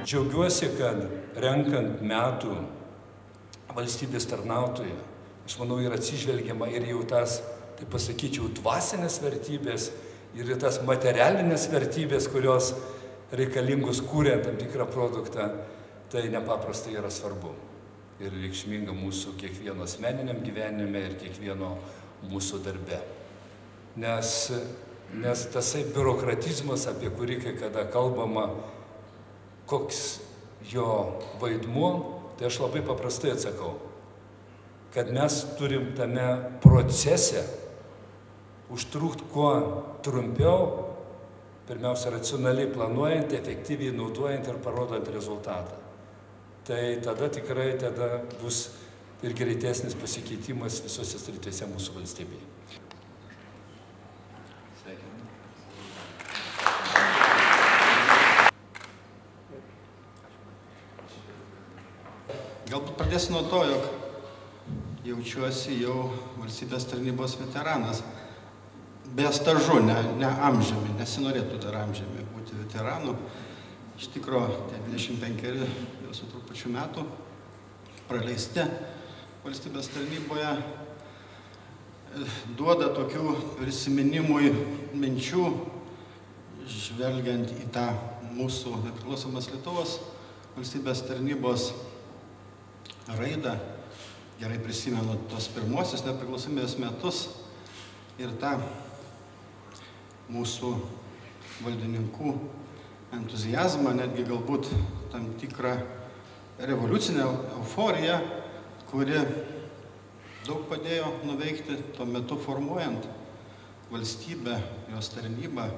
Džiaugiuosi, kad renkant metų valstybės tarnautoją, aš manau, yra atsižvelgiama ir jau tas, tai pasakyčiau, dvasinės vertybės ir tas materialinės vertybės, kurios reikalingos kūrent tam tikrą produktą, tai nepaprastai yra svarbu ir reikšminga mūsų kiekvieno asmeniniam gyvenime ir kiekvieno mūsų darbe. Nes tasai biurokratizmas, apie kurį kai kada kalbama, koks jo vaidmuo, tai aš labai paprastai atsakau, kad mes turim tame procese užtrukti kuo trumpiau, pirmiausia, racionaliai planuojant, efektyviai naudojant ir parodant rezultatą. Tai tada tikrai bus ir greitesnis pasikeitimas visose srityse mūsų valstybėje. Galbūt pradėsiu nuo to, jog jaučiuosi jau valstybės tarnybos veteranas. Be stažu, ne amžiumi, nesinorėtų dar amžiumi būti veteranu. Iš tikro, 25 jau su trupučiu metų praleisti valstybės tarnyboje duoda tokių prisiminimui minčių, žvelgiant į tą mūsų nepriklausomos Lietuvos valstybės tarnybos raidą. Gerai prisimenu tos pirmosius nepriklausomybės metus ir tą mūsų valdininkų entuziazmą, netgi galbūt tam tikrą revoliucinę euforiją, kuri daug padėjo nuveikti tuo metu formuojant valstybę, jos tarnybą.